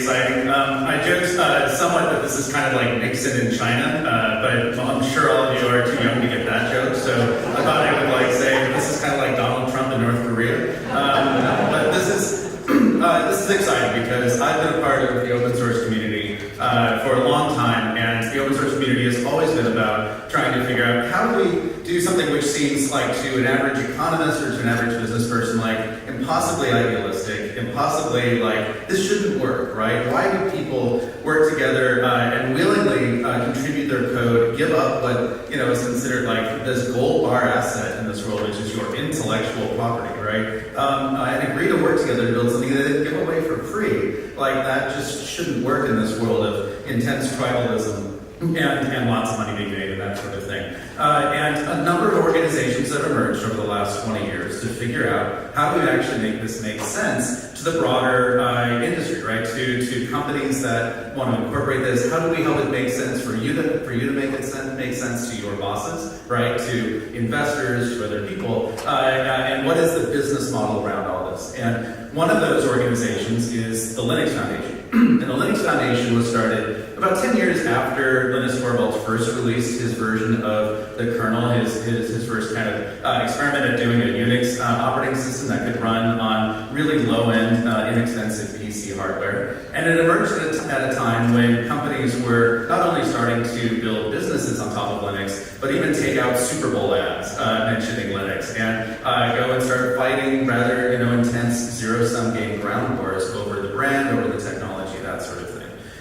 exciting. I joked somewhat that this is kind of like Nixon in China, but I'm sure all of you are too young to get that joke, so I thought I would like say this is kind of like Donald Trump in North Korea. But this is exciting because I've been a part of the open source community for a long time, and the open source community has always been about trying to figure out how do we do something which seems like to an average economist or to an average business person like impossibly idealistic, impossibly like this shouldn't work, right? Why do people work together and willingly contribute their code, give up what is considered like this gold bar asset in this world, which is your intellectual property, right? And agree to work together to build something that they didn't give away for free. Like that just shouldn't work in this world of intense tribalism and lots of money being made and that sort of thing. And a number of organizations have emerged over the last 20 years to figure out how do we actually make this make sense to the broader industry, right? To companies that want to incorporate this. How do we help it make sense for you to make it make sense to your bosses, right? To investors, to other people, and what is the business model around all this? And one of those organizations is the Linux Foundation. And the Linux Foundation was started about 10 years after Linus Torvalds first released his version of the kernel, his first kind of experiment at doing a Unix operating system that could run on really low-end, inexpensive PC hardware. And it emerged at a time when companies were not only starting to build businesses on top of Linux, but even take out Super Bowl ads mentioning Linux and go and start fighting rather intense zero-sum game ground wars over the brand, over the technology, that sort of thing.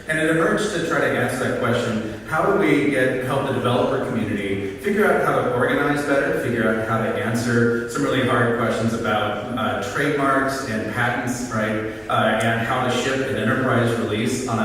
And it emerged to try to answer that question, how do we help the developer community figure out how to organize better, figure out how to answer some really hard questions about trademarks and patents, right? And how to ship an enterprise release on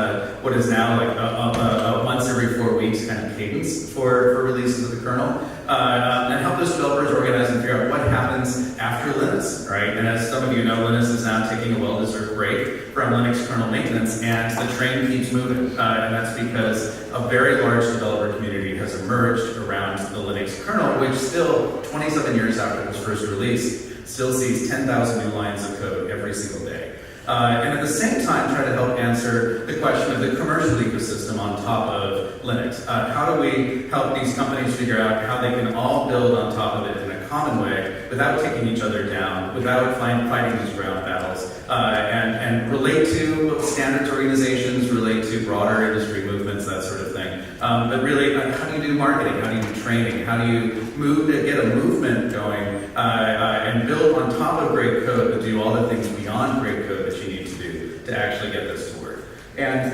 what is now like a once every 4 weeks kind of cadence for releases of the kernel. And help those developers organize and figure out what happens after Linux, right? And as some of you know, Linux is now taking a well-deserved break from Linux kernel maintenance, and the train keeps moving. And that's because a very large developer community has emerged around the Linux kernel, which still, 27 years after it was first released, still sees 10,000 new lines of code every single day. And at the same time, try to help answer the question of the commercial ecosystem on top of Linux. How do we help these companies figure out how they can all build on top of it in a common way without taking each other down, without fighting these ground battles, and relate to standards organizations, relate to broader industry movements, that sort of thing. But really, how do you do marketing? How do you do training? How do you get a movement going and build on top of great code, but do all the things beyond great code that you need to do to actually get this to work? And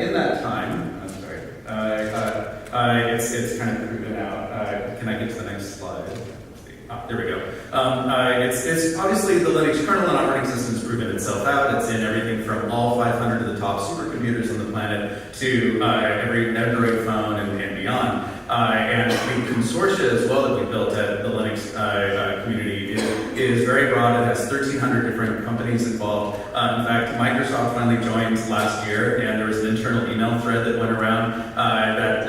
in that time, I'm sorry, it's kind of proven out. Can I get to the next slide? There we go. It's obviously the Linux kernel and operating system has proven itself out. It's in everything from all 500 of the top supercomputers on the planet to every Android phone and beyond. And the consortia as well that we built at the Linux community is very broad. It has 1,300 different companies involved. In fact, Microsoft finally joined last year, and there was an internal email thread that went around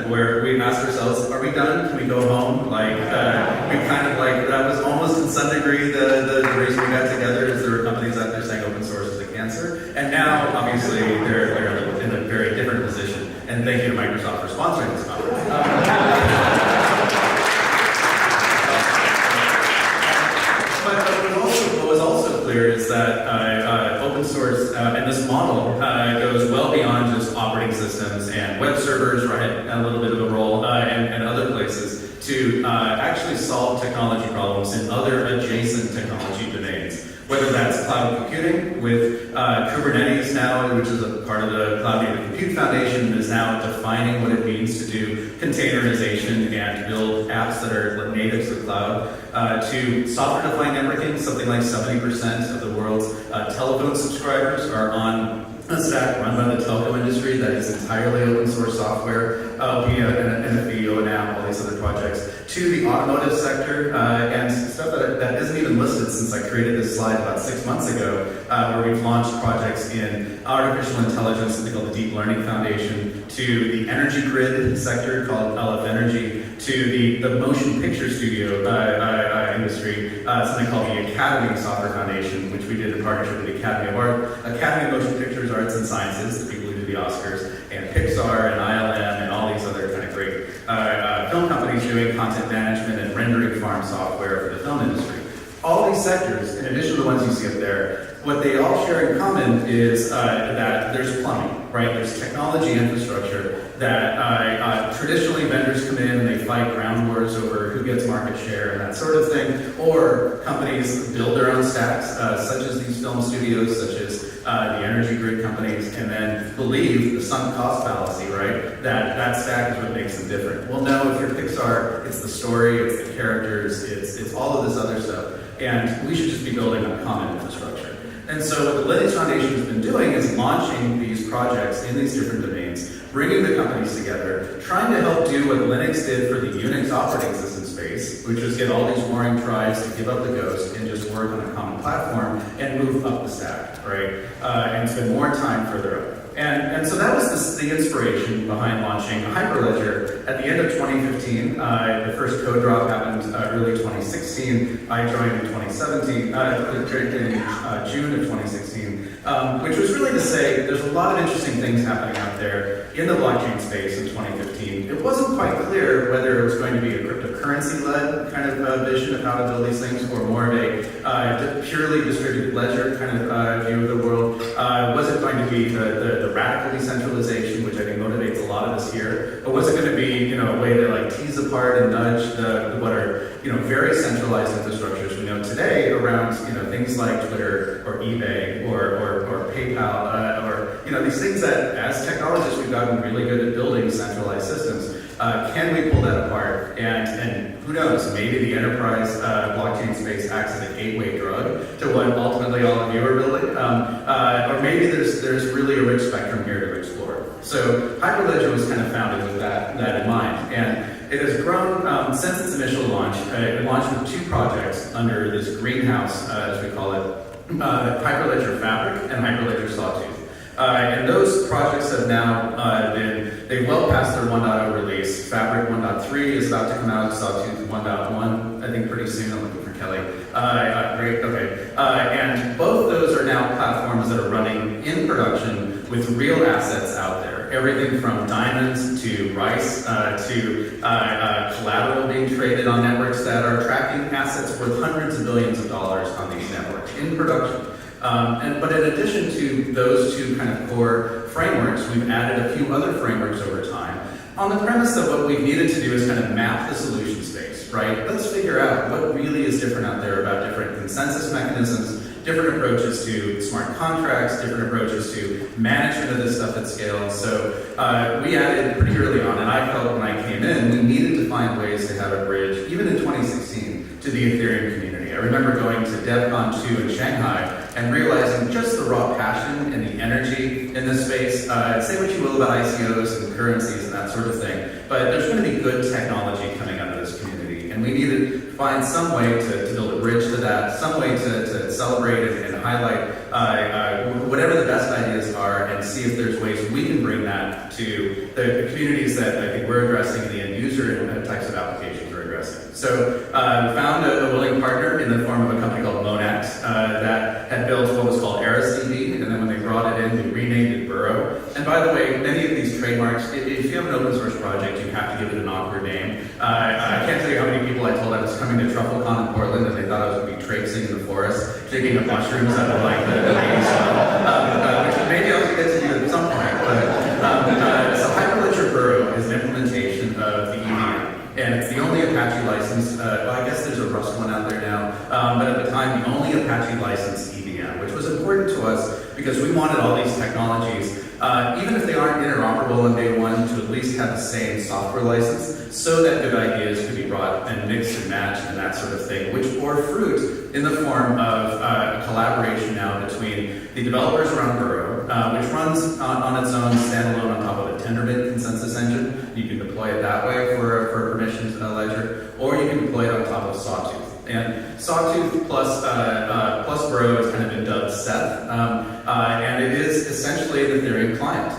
where we asked ourselves, are we done? Can we go home? We kind of that was almost in some degree the reason we got together is there were companies out there saying open source is a cancer. And now, obviously, they're in a very different position. And thank you to Microsoft for sponsoring this conference. But what was also clear is that open source and this model goes well beyond just operating systems and web servers, right? A little bit of a role and other places to actually solve technology problems in other adjacent technology domains. Whether that's cloud computing with Kubernetes now, which is a part of the Cloud Native Compute Foundation, is now defining what it means to do containerization and build apps that are native to the cloud, to software-defined networking. Something like 70% of the world's telephone subscribers are on a stack run by the telco industry that is entirely open source software, NFV, ONAP, all these other projects, to the automotive sector, and stuff that isn't even listed since I created this slide about 6 months ago, where we've launched projects in artificial intelligence, something called the Deep Learning Foundation, to the energy grid sector called LF Energy, to the motion picture studio industry, something called the Academy Software Foundation, which we did in partnership with the Academy of Art, Academy of Motion Pictures, Arts and Sciences, the people who do the Oscars, and Pixar and ILM and all these other kind of great film companies doing content management and rendering farm software for the film industry. All these sectors, in addition to the ones you see up there, what they all share in common is that there's plumbing, right? There's technology infrastructure that traditionally vendors come in and they fight ground wars over who gets market share and that sort of thing, or companies build their own stacks, such as these film studios, such as the energy grid companies, and then believe the sunk cost fallacy, right? That stack is what makes them different. Well, no, if you're Pixar, it's the story, it's the characters, it's all of this other stuff, and we should just be building on common infrastructure. And so what the Linux Foundation has been doing is launching these projects in these different domains, bringing the companies together, trying to help do what Linux did for the Unix operating system space, which was get all these warring tribes to give up the ghost and just work on a common platform and move up the stack, right? And spend more time further up. And so that was the inspiration behind launching Hyperledger at the end of 2015. The first code drop happened early 2016. I joined in 2017, in June of 2016, which was really to say there's a lot of interesting things happening out there in the blockchain space in 2015. It wasn't quite clear whether it was going to be a cryptocurrency-led kind of vision of how to build these things, or more of a purely distributed ledger kind of view of the world. Was it going to be the radical decentralization, which I think motivates a lot of us here, or was it going to be, a way to like tease apart and nudge what are, very centralized infrastructures we know today around, things like Twitter or eBay or PayPal or these things that as technologists we've gotten really good at building centralized systems. Can we pull that apart? And who knows, maybe the enterprise blockchain space acts as a gateway drug to what ultimately all of you are building. Or maybe there's really a rich spectrum here to explore. So Hyperledger was kind of founded with that in mind. And it has grown since its initial launch. It launched with 2 projects under this greenhouse, as we call it, Hyperledger Fabric and Hyperledger Sawtooth. And those projects have now they've well past their 1.0 release. Fabric 1.3 is about to come out, Sawtooth 1.1, I think pretty soon. I'm looking for Kelly. Great, okay. And both those are now platforms that are running in production with real assets out there. Everything from diamonds to rice to collateral being traded on networks that are tracking assets worth hundreds of billions of dollars on these networks in production. But in addition to those 2 kind of core frameworks, we've added a few other frameworks over time on the premise that what we needed to do is kind of map the solution space, right? Let's figure out what really is different out there about different consensus mechanisms, different approaches to smart contracts, different approaches to management of this stuff at scale. And so we added pretty early on, and I felt when I came in, we needed to find ways to have a bridge, even in 2016, to the Ethereum community. I remember going to DevCon 2 in Shanghai and realizing just the raw passion and the energy in this space. Say what you will about ICOs and currencies and that sort of thing, but there's going to be good technology coming out of this community, and we needed to find some way to build a bridge to that, some way to celebrate and highlight whatever the best ideas are, and see if there's ways we can bring that to the communities that I think we're addressing and the end user and the types of applications we're addressing. So found a willing partner in the form of a company called Monax that had built what was called ErisDB, and then when they brought it in, they renamed it Burrow. And by the way, many of these trademarks, if you have an open source project, you have to give it an awkward name. I can't tell you how many people I told I was coming to TruffleCon in Portland and they thought I was going to be traipsing in the forest, digging up mushrooms out of like the baby stuff, which maybe I'll get to do at some point. But so Hyperledger Burrow is an implementation of the EVM. And it's the only Apache licensed, well, I guess there's a Rust one out there now, but at the time, the only Apache licensed EVM, which was important to us because we wanted all these technologies, even if they aren't interoperable on day one, to at least have the same software license so that good ideas could be brought and mixed and matched and that sort of thing, which bore fruit in the form of a collaboration now between the developers around Burrow, which runs on its own standalone on top of a Tendermint consensus engine. You can deploy it that way for a permissioned ledger, or you can deploy it on top of Sawtooth. And Sawtooth plus Bro has kind of been dubbed Seth, and it is essentially an Ethereum client.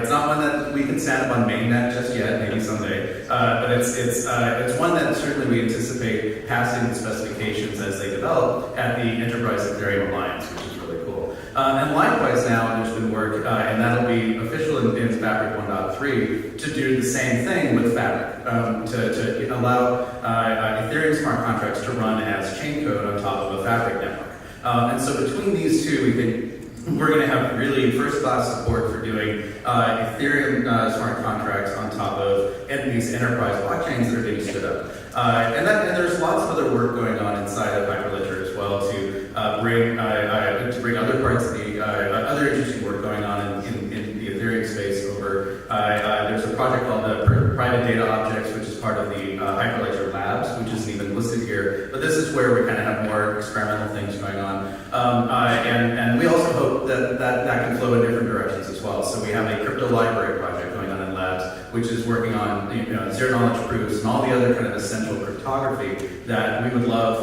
It's not one that we can stand up on mainnet just yet, maybe someday, but it's one that certainly we anticipate passing the specifications as they develop at the Enterprise Ethereum Alliance, which is really cool. And likewise now, there's been work, and that'll be official in Fabric 1.3, to do the same thing with Fabric, to allow Ethereum smart contracts to run as chain code on top of a Fabric network. And so between these two, we think we're going to have really first-class support for doing Ethereum smart contracts on top of these enterprise blockchains that are being stood up. And there's lots of other work going on inside of Hyperledger as well to bring other parts of the other interesting work going on in the Ethereum space over. There's a project called the Private Data Objects, which is part of the Hyperledger Labs, which isn't even listed here. But this is where we kind of have more experimental things going on. And we also hope that can flow in different directions as well. So we have a crypto library project going on in Labs, which is working on zero knowledge proofs and all the other kind of essential cryptography that we would love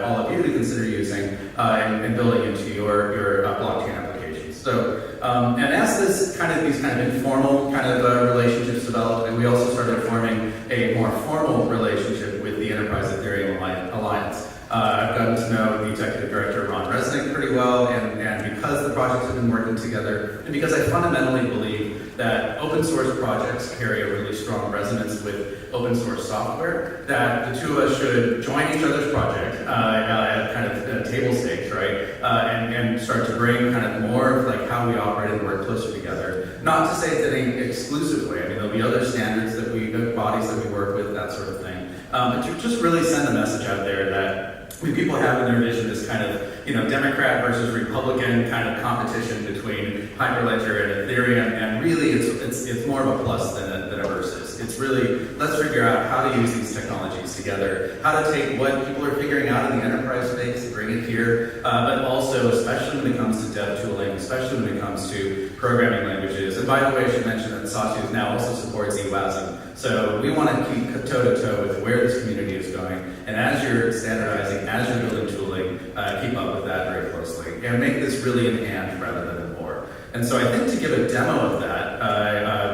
all of you to consider using and building into your blockchain applications. So, and as these kind of informal kind of relationships developed, and we also started forming a more formal relationship with the Enterprise Ethereum Alliance. I've gotten to know the executive director, Ron Resnick, pretty well, and because the projects have been working together, and because I fundamentally believe that open source projects carry a really strong resonance with open source software, that the two of us should join each other's project at kind of table stakes, right? And start to bring kind of more of like how we operate and work closer together. Not to say it's any exclusive way. I mean, there'll be other standards that bodies that we work with, that sort of thing. But to just really send a message out there that when people have in their vision this kind of, Democrat versus Republican kind of competition between Hyperledger and Ethereum, and really it's more of a plus than a versus. It's really, let's figure out how to use these technologies together, how to take what people are figuring out in the enterprise space and bring it here, but also, especially when it comes to dev tooling, especially when it comes to programming languages. And by the way, I should mention that Sawtooth now also supports EWASM. So we want to keep toe-to-toe with where this community is going. And as you're standardizing, as you're building tooling, keep up with that very closely. And make this really an and rather than an or. And so I think to give a demo of that,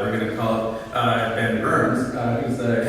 we're going to call Ben Burns, who's the